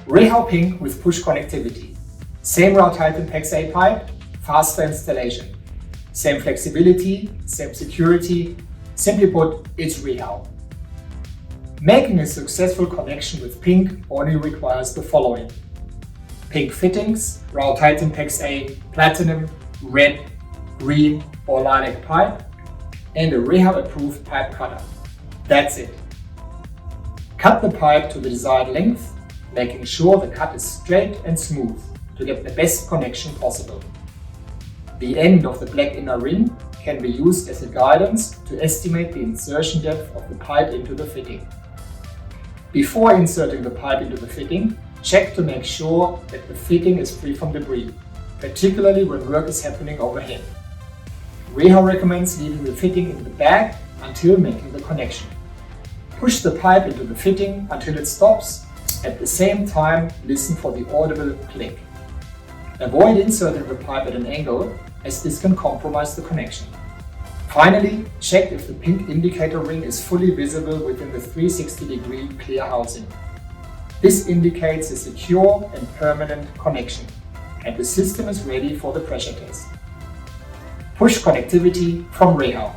REHAU PINC with push connectivity. Same REHAU PINC A pipe, faster installation. Same flexibility, same security. Simply put, it's REHAU. Making a successful connection with PINC only requires the following: PINC fittings, REHAU PINC A platinum, red, green or lilac pipe, and a REHAU approved pipe cutter. That's it. Cut the pipe to the desired length, making sure the cut is straight and smooth to get the best connection possible. The end of the black inner ring can be used as a guidance to estimate the insertion depth of the pipe into the fitting. Before inserting the pipe into the fitting, check to make sure that the fitting is free from debris, particularly when work is happening overhead. REHAU recommends leaving the fitting in the bag until making the connection. Push the pipe into the fitting until it stops. At the same time, listen for the audible click. Avoid inserting the pipe at an angle, as this can compromise the connection. Finally, check if the PINC indicator ring is fully visible within the 360-degree clear housing. This indicates a secure and permanent connection, and the system is ready for the pressure test. Push connectivity from REHAU.